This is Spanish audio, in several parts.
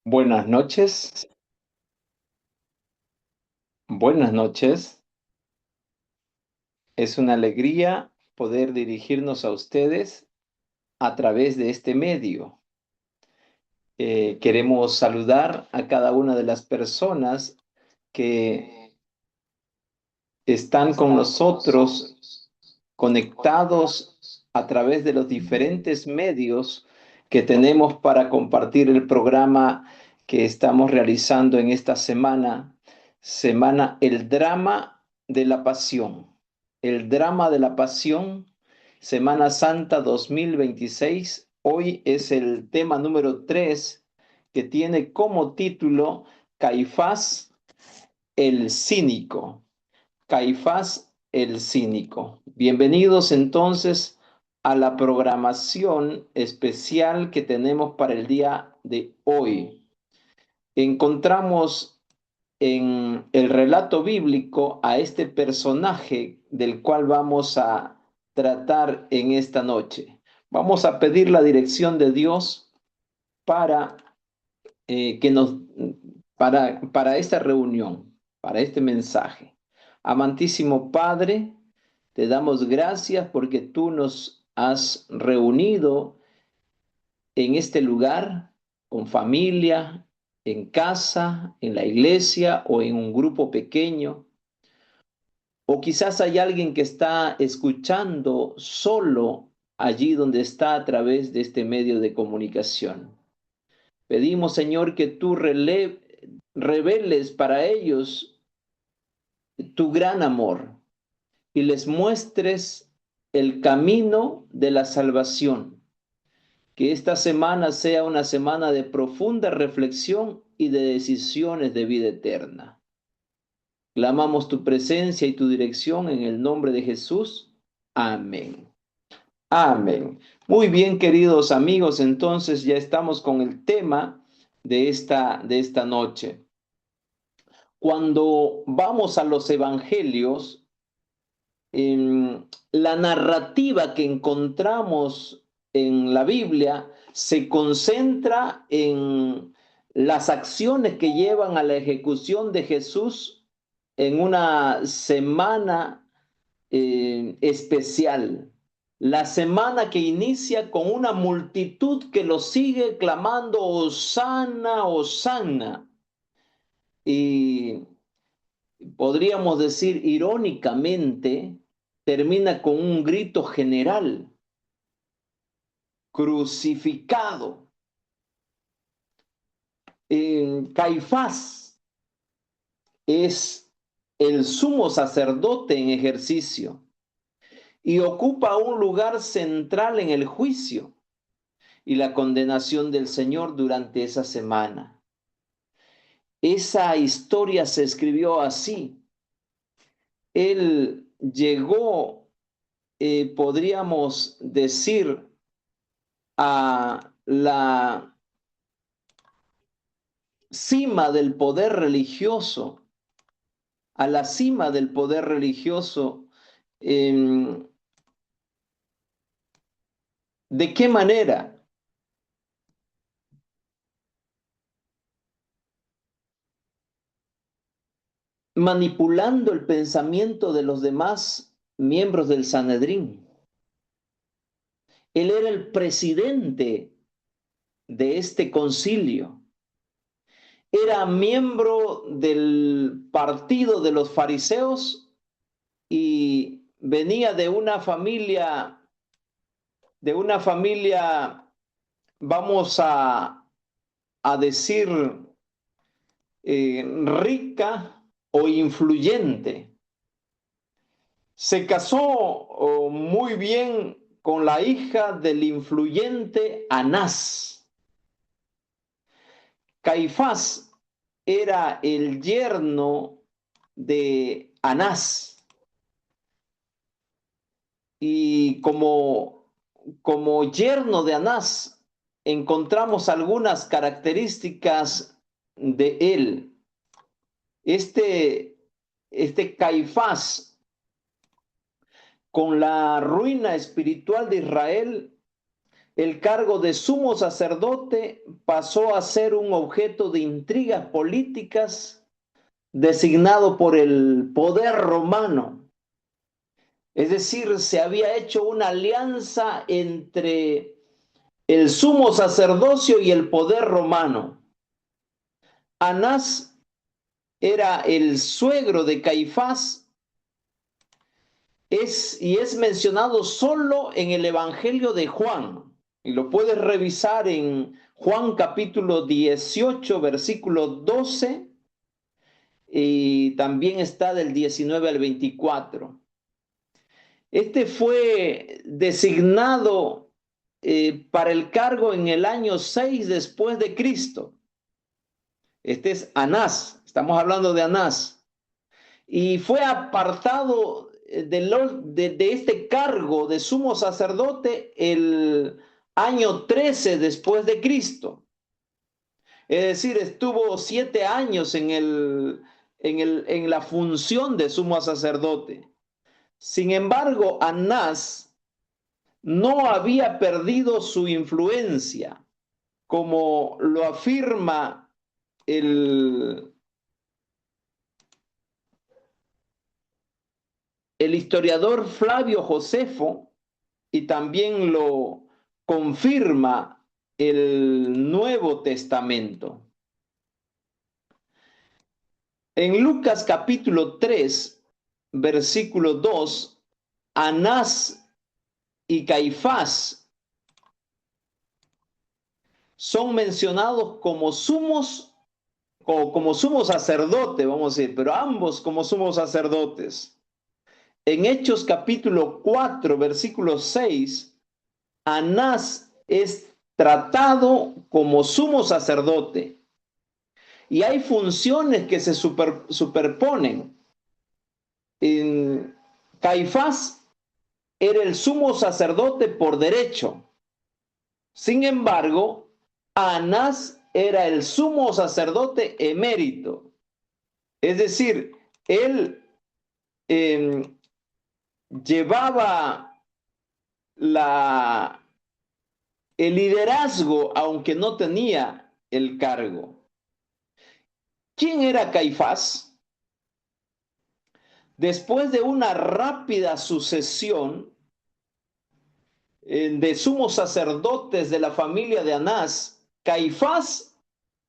Buenas noches, buenas noches. Es una alegría poder dirigirnos a ustedes a través de este medio. Queremos saludar a cada una de las personas que están con nosotros conectados a través de los diferentes medios que tenemos para compartir el programa que estamos realizando en esta semana El drama de la pasión. El drama de la pasión, Semana Santa 2026. Hoy es el tema número 3 que tiene como título Caifás el cínico. Caifás el cínico. Bienvenidos entonces a la programación especial que tenemos para el día de hoy. Encontramos en el relato bíblico a este personaje del cual vamos a tratar en esta noche. Vamos a pedir la dirección de Dios para que nos para esta reunión, para este mensaje. Amantísimo Padre, te damos gracias porque tú nos has reunido en este lugar con familia, en casa, en la iglesia o en un grupo pequeño. O quizás hay alguien que está escuchando solo allí donde está a través de este medio de comunicación. Pedimos, Señor, que tú reveles para ellos tu gran amor y les muestres el camino de la salvación. Que esta semana sea una semana de profunda reflexión y de decisiones de vida eterna. Clamamos tu presencia y tu dirección en el nombre de Jesús. Amén. Amén. Muy bien, queridos amigos, entonces ya estamos con el tema de esta noche. Cuando vamos a los evangelios, la narrativa que encontramos en la Biblia se concentra en las acciones que llevan a la ejecución de Jesús en una semana especial. La semana que inicia con una multitud que lo sigue clamando, Hosana, Hosana. Y podríamos decir irónicamente, termina con un grito general, crucificado. Caifás es el sumo sacerdote en ejercicio y ocupa un lugar central en el juicio y la condenación del Señor durante esa semana. Esa historia se escribió así. Él llegó, podríamos decir, a la cima del poder religioso, a la cima del poder religioso. ¿De qué manera? Manipulando el pensamiento de los demás miembros del Sanedrín. Él era el presidente de este concilio. Era miembro del partido de los fariseos y venía de una familia, vamos a decir, rica o influyente. Se casó muy bien con la hija del influyente Anás. Caifás era el yerno de Anás y como yerno de Anás encontramos algunas características de él. Este Caifás, con la ruina espiritual de Israel, el cargo de sumo sacerdote pasó a ser un objeto de intrigas políticas designado por el poder romano. Es decir, se había hecho una alianza entre el sumo sacerdocio y el poder romano. Anás era el suegro de Caifás y es mencionado solo en el Evangelio de Juan. Y lo puedes revisar en Juan capítulo 18, versículo 12, y también está del 19 al 24. Este fue designado para el cargo en el año 6 después de Cristo. Este es Anás, estamos hablando de Anás. Y fue apartado de este cargo de sumo sacerdote el año 13 después de Cristo. Es decir, estuvo 7 años en la función de sumo sacerdote. Sin embargo, Anás no había perdido su influencia, como lo afirma el historiador Flavio Josefo, y también lo confirma el Nuevo Testamento. En Lucas capítulo 3, versículo 2, Anás y Caifás son mencionados como sumos o como sumo sacerdote, vamos a decir, pero ambos como sumos sacerdotes. En Hechos capítulo 4, versículo 6, Anás es tratado como sumo sacerdote y hay funciones que se superponen. En Caifás era el sumo sacerdote por derecho. Sin embargo, Anás era el sumo sacerdote emérito. Es decir, él llevaba el liderazgo, aunque no tenía el cargo. ¿Quién era Caifás? Después de una rápida sucesión de sumos sacerdotes de la familia de Anás, Caifás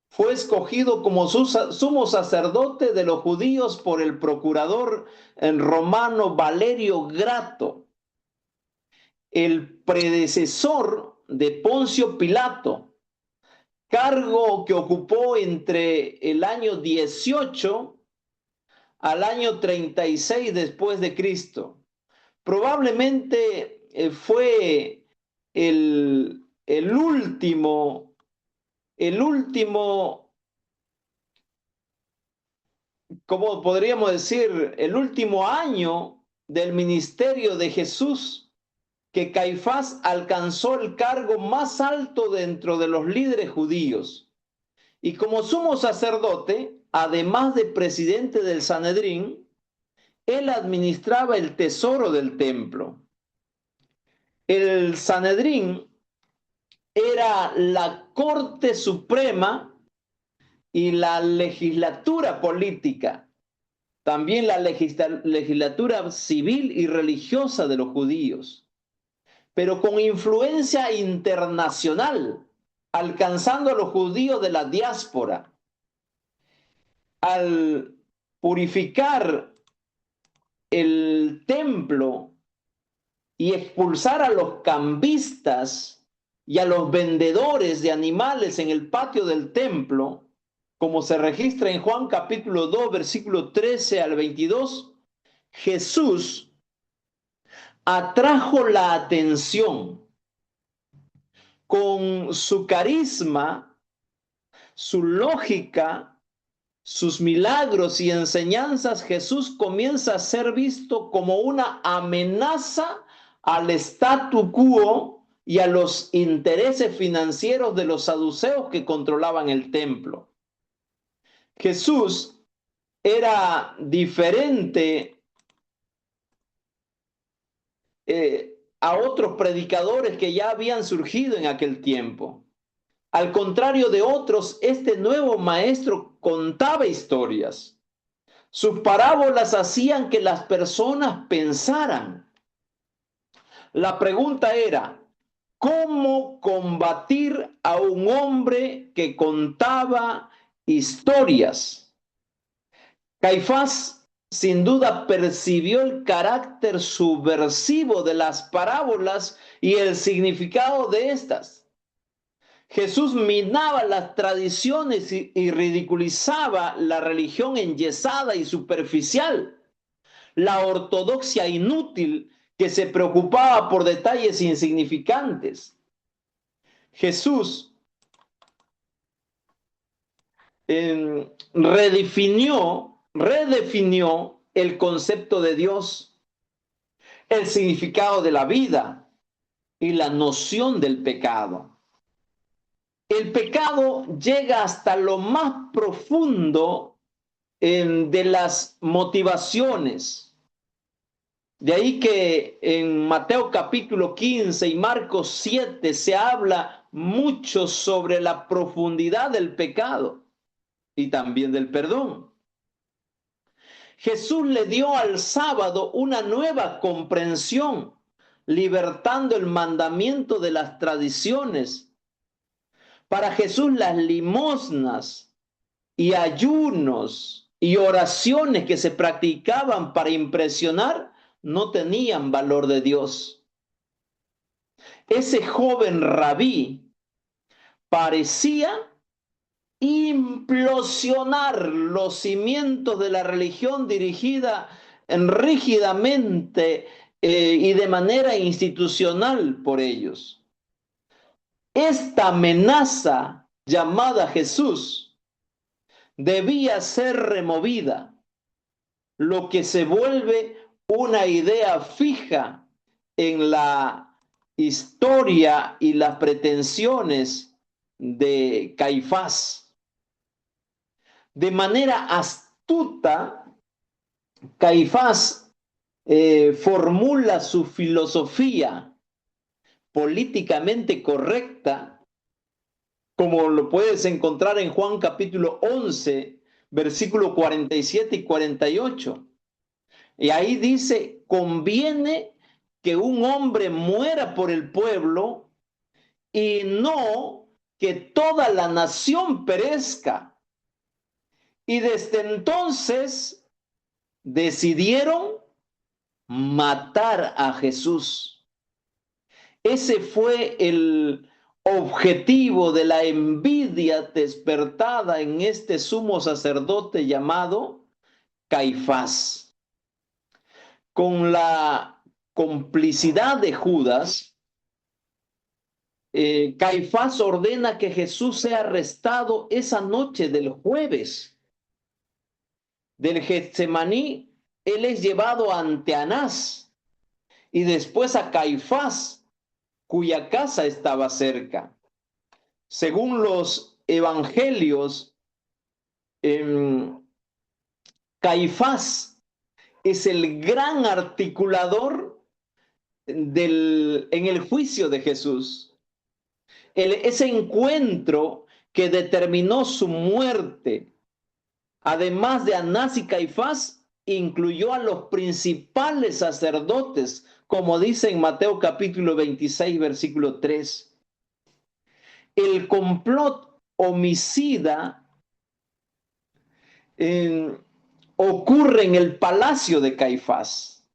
fue escogido como sumo sacerdote de los judíos por el procurador romano Valerio Grato, el predecesor de Poncio Pilato, cargo que ocupó entre el año 18 al año 36 después de Cristo. Probablemente fue el último, ¿cómo podríamos decir? El último año del ministerio de Jesús, que Caifás alcanzó el cargo más alto dentro de los líderes judíos. Y como sumo sacerdote, además de presidente del Sanedrín, él administraba el tesoro del templo. El Sanedrín era la corte suprema y la legislatura política, también la legislatura civil y religiosa de los judíos, pero con influencia internacional, alcanzando a los judíos de la diáspora. Al purificar el templo y expulsar a los cambistas y a los vendedores de animales en el patio del templo, como se registra en Juan capítulo 2, versículo 13 al 22, Jesús atrajo la atención con su carisma, su lógica, sus milagros y enseñanzas. Jesús comienza a ser visto como una amenaza al statu quo y a los intereses financieros de los saduceos que controlaban el templo. Jesús era diferente a otros predicadores que ya habían surgido en aquel tiempo. Al contrario de otros, este nuevo maestro contaba historias. Sus parábolas hacían que las personas pensaran. La pregunta era, ¿cómo combatir a un hombre que contaba historias? Caifás sin duda percibió el carácter subversivo de las parábolas y el significado de estas. Jesús minaba las tradiciones y ridiculizaba la religión enyesada y superficial, la ortodoxia inútil que se preocupaba por detalles insignificantes. Jesús redefinió el concepto de Dios, el significado de la vida y la noción del pecado. El pecado llega hasta lo más profundo de las motivaciones. De ahí que en Mateo capítulo 15 y Marcos 7 se habla mucho sobre la profundidad del pecado y también del perdón. Jesús le dio al sábado una nueva comprensión, libertando el mandamiento de las tradiciones. Para Jesús las limosnas y ayunos y oraciones que se practicaban para impresionar no tenían valor de Dios. Ese joven rabí parecía implosionar los cimientos de la religión dirigida rígidamente y de manera institucional por ellos. Esta amenaza llamada Jesús debía ser removida, lo que se vuelve una idea fija en la historia y las pretensiones de Caifás. De manera astuta, Caifás formula su filosofía políticamente correcta, como lo puedes encontrar en Juan capítulo 11, versículo 47 y 48. Y ahí dice, conviene que un hombre muera por el pueblo y no que toda la nación perezca. Y desde entonces decidieron matar a Jesús. Ese fue el objetivo de la envidia despertada en este sumo sacerdote llamado Caifás. Con la complicidad de Judas, Caifás ordena que Jesús sea arrestado esa noche del jueves. Del Getsemaní, él es llevado ante Anás y después a Caifás, cuya casa estaba cerca. Según los evangelios, Caifás es el gran articulador en el juicio de Jesús. Ese encuentro que determinó su muerte, además de Anás y Caifás, incluyó a los principales sacerdotes, como dice en Mateo capítulo 26, versículo 3. El complot homicida ocurre en el palacio de Caifás,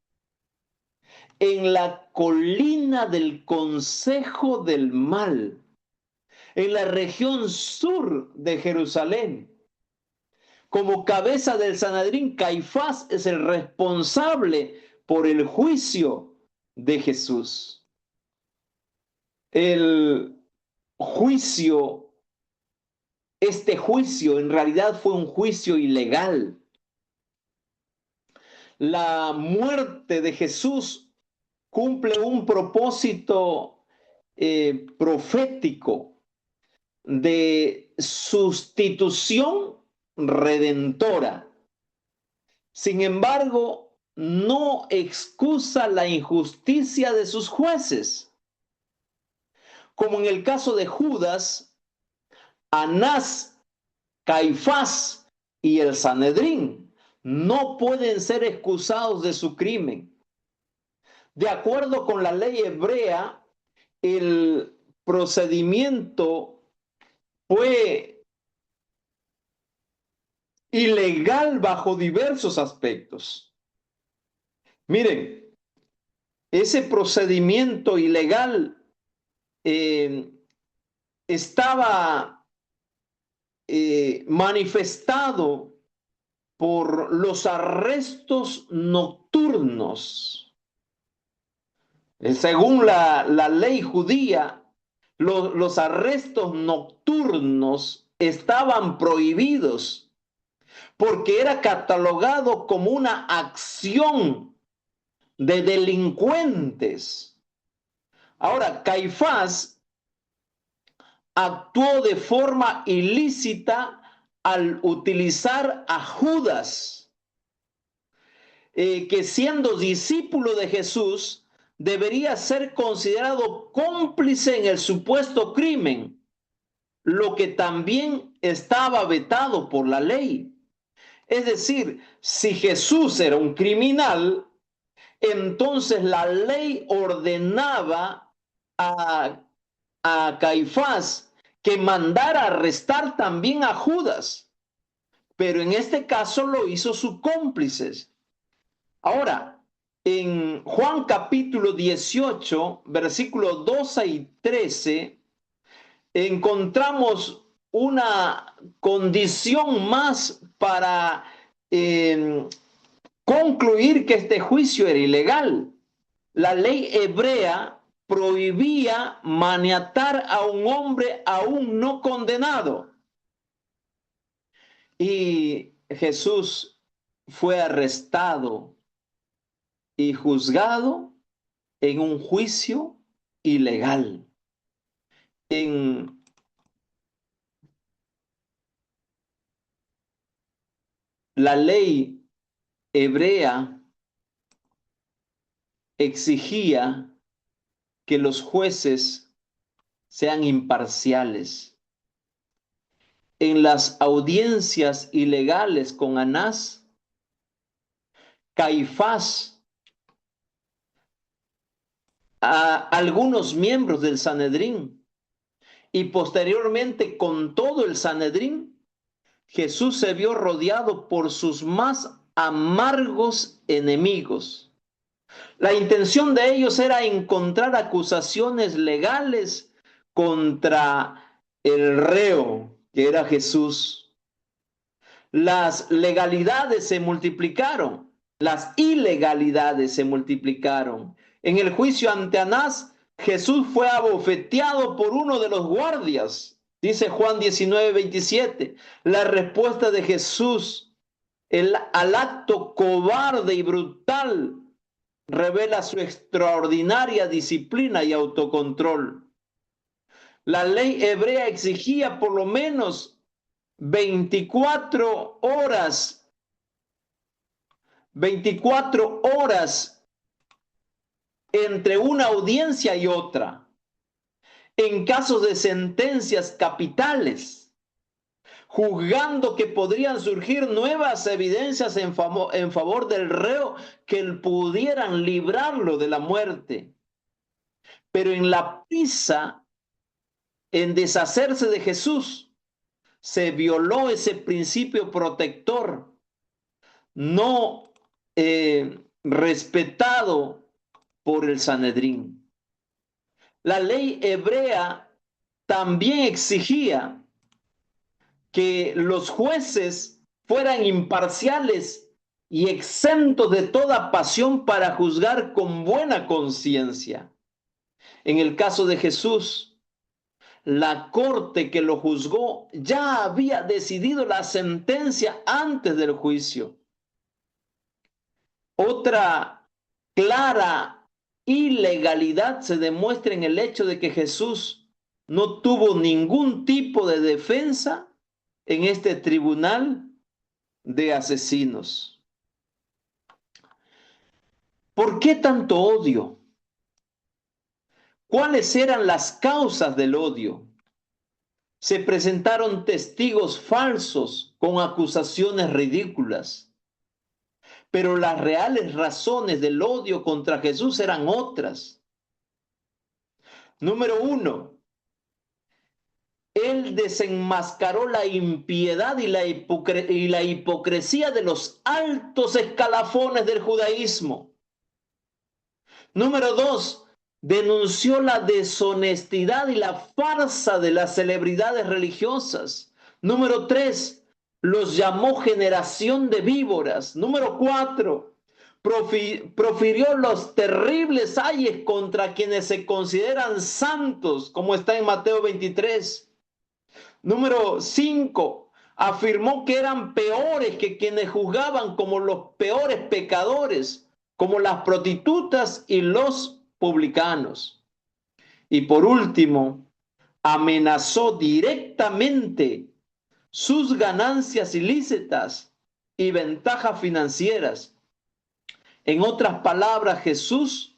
en la colina del Consejo del Mal, en la región sur de Jerusalén. Como cabeza del Sanedrín, Caifás es el responsable por el juicio de Jesús. Este juicio en realidad fue un juicio ilegal. La muerte de Jesús cumple un propósito profético de sustitución redentora. Sin embargo, no excusa la injusticia de sus jueces. Como en el caso de Judas, Anás, Caifás y el Sanedrín no pueden ser excusados de su crimen. De acuerdo con la ley hebrea, el procedimiento fue ilegal bajo diversos aspectos. Miren, ese procedimiento ilegal estaba manifestado por los arrestos nocturnos. Según la ley judía, los arrestos nocturnos estaban prohibidos porque era catalogado como una acción de delincuentes. Ahora, Caifás actuó de forma ilícita al utilizar a Judas, que siendo discípulo de Jesús, debería ser considerado cómplice en el supuesto crimen, lo que también estaba vetado por la ley. Es decir, si Jesús era un criminal, entonces la ley ordenaba a Caifás que mandara arrestar también a Judas, pero en este caso lo hizo sus cómplices. Ahora, en Juan capítulo 18, versículos 12 y 13, encontramos una condición más para concluir que este juicio era ilegal. La ley hebrea prohibía maniatar a un hombre aún no condenado. Y Jesús fue arrestado y juzgado en un juicio ilegal. En la ley hebrea exigía que los jueces sean imparciales. En las audiencias ilegales con Anás, Caifás, a algunos miembros del Sanedrín y posteriormente con todo el Sanedrín, Jesús se vio rodeado por sus más amargos enemigos. La intención de ellos era encontrar acusaciones legales contra el reo, que era Jesús. Las legalidades se multiplicaron, las ilegalidades se multiplicaron. En el juicio ante Anás, Jesús fue abofeteado por uno de los guardias. Dice Juan 19:27. La respuesta de Jesús al acto cobarde y brutal revela su extraordinaria disciplina y autocontrol. La ley hebrea exigía por lo menos 24 horas entre una audiencia y otra, en casos de sentencias capitales, juzgando que podrían surgir nuevas evidencias en favor del reo que pudieran librarlo de la muerte. Pero en la prisa en deshacerse de Jesús, se violó ese principio protector, no respetado por el Sanedrín. La ley hebrea también exigía que los jueces fueran imparciales y exentos de toda pasión para juzgar con buena conciencia. En el caso de Jesús, la corte que lo juzgó ya había decidido la sentencia antes del juicio. Otra clara ilegalidad se demuestra en el hecho de que Jesús no tuvo ningún tipo de defensa en este tribunal de asesinos. ¿Por qué tanto odio? ¿Cuáles eran las causas del odio? Se presentaron testigos falsos con acusaciones ridículas, pero las reales razones del odio contra Jesús eran otras. Número uno, él desenmascaró la impiedad y la hipocresía de los altos escalafones del judaísmo. Número dos, denunció la deshonestidad y la farsa de las celebridades religiosas. Número tres, los llamó generación de víboras. Número cuatro, profirió los terribles ayes contra quienes se consideran santos, como está en Mateo 23. Número 5, afirmó que eran peores que quienes juzgaban como los peores pecadores, como las prostitutas y los publicanos. Y por último, amenazó directamente sus ganancias ilícitas y ventajas financieras. En otras palabras, Jesús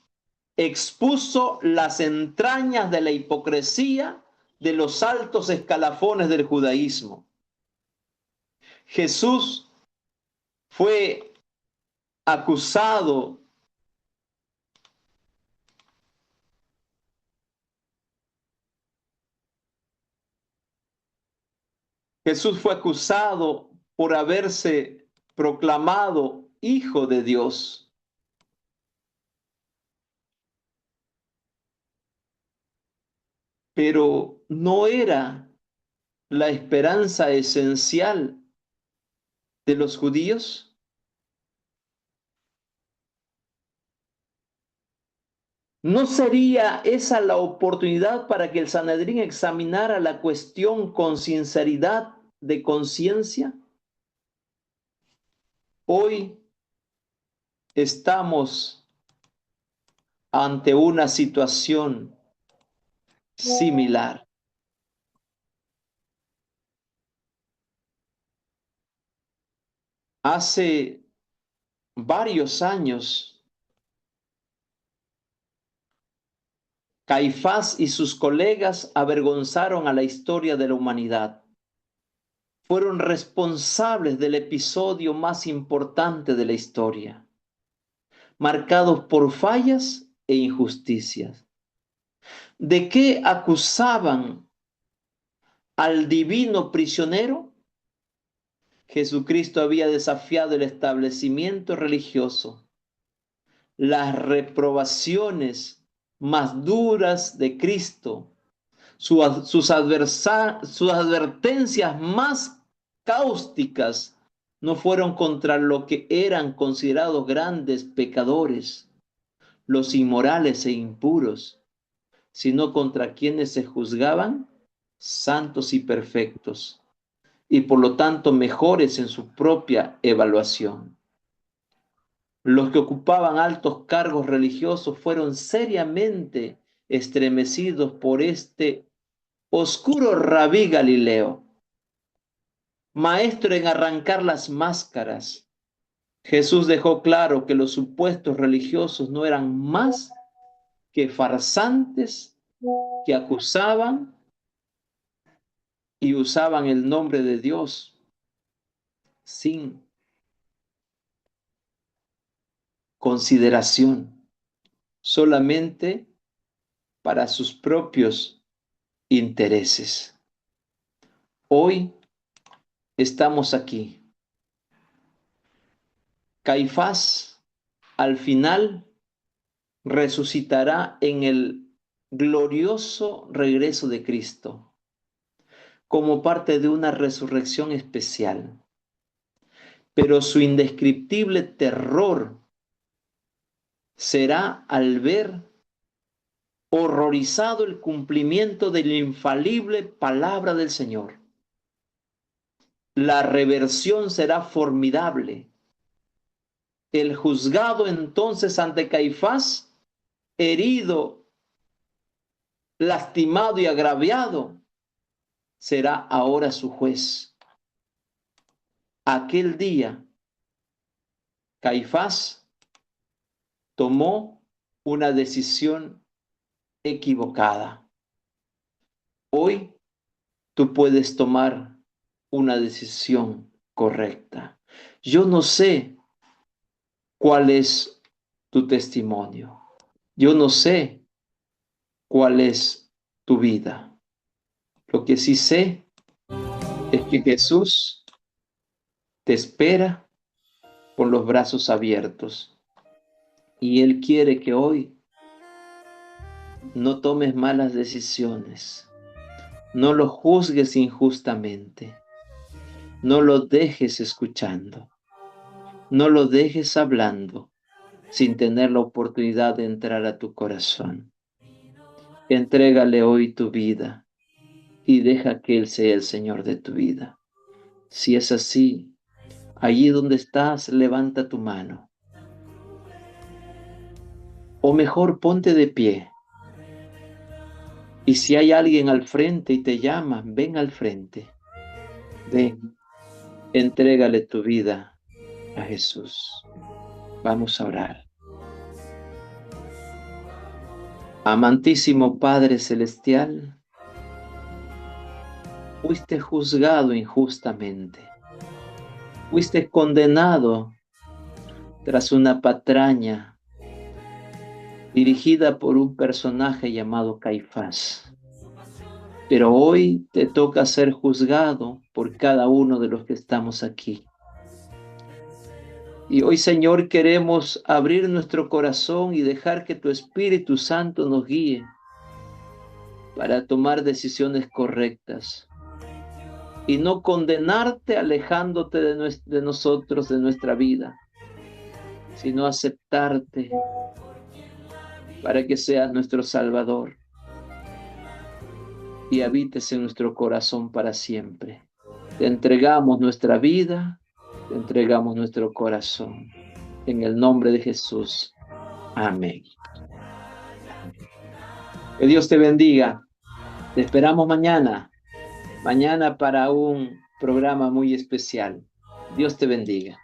expuso las entrañas de la hipocresía de los altos escalafones del judaísmo. Jesús fue acusado Jesús fue acusado por haberse proclamado hijo de Dios. Pero no era la esperanza esencial de los judíos. ¿No sería esa la oportunidad para que el Sanedrín examinara la cuestión con sinceridad de conciencia? Hoy estamos ante una situación similar. Hace varios años, Caifás y sus colegas avergonzaron a la historia de la humanidad. Fueron responsables del episodio más importante de la historia, marcados por fallas e injusticias. ¿De qué acusaban al divino prisionero? Jesucristo había desafiado el establecimiento religioso, las reprobaciones más duras de Cristo, sus advertencias más cáusticas no fueron contra lo que eran considerados grandes pecadores, los inmorales e impuros, sino contra quienes se juzgaban santos y perfectos, y por lo tanto mejores en su propia evaluación. Los que ocupaban altos cargos religiosos fueron seriamente estremecidos por este oscuro rabí Galileo, maestro en arrancar las máscaras. Jesús dejó claro que los supuestos religiosos no eran más que farsantes que acusaban y usaban el nombre de Dios sin consideración, solamente para sus propios intereses. Hoy estamos aquí. Caifás al final resucitará en el glorioso regreso de Cristo como parte de una resurrección especial. Pero su indescriptible terror será al ver horrorizado el cumplimiento de la infalible palabra del Señor. La reversión será formidable. El juzgado entonces ante Caifás, herido, lastimado y agraviado, será ahora su juez. Aquel día, Caifás tomó una decisión equivocada. Hoy tú puedes tomar una decisión correcta. Yo no sé cuál es tu testimonio. Yo no sé cuál es tu vida. Lo que sí sé es que Jesús te espera con los brazos abiertos y Él quiere que hoy no tomes malas decisiones, no lo juzgues injustamente, no lo dejes escuchando, no lo dejes hablando sin tener la oportunidad de entrar a tu corazón. Entrégale hoy tu vida y deja que Él sea el Señor de tu vida. Si es así, allí donde estás, levanta tu mano. O mejor, ponte de pie. Y si hay alguien al frente y te llama, ven al frente. Ven, entrégale tu vida a Jesús. Vamos a orar. Amantísimo Padre Celestial, fuiste juzgado injustamente. Fuiste condenado tras una patraña dirigida por un personaje llamado Caifás. Pero hoy te toca ser juzgado por cada uno de los que estamos aquí. Y hoy, Señor, queremos abrir nuestro corazón y dejar que tu Espíritu Santo nos guíe para tomar decisiones correctas y no condenarte alejándote de nosotros, de nuestra vida, sino aceptarte para que seas nuestro Salvador y habites en nuestro corazón para siempre. Te entregamos nuestra vida, te entregamos nuestro corazón. En el nombre de Jesús. Amén. Que Dios te bendiga. Te esperamos mañana para un programa muy especial. Dios te bendiga.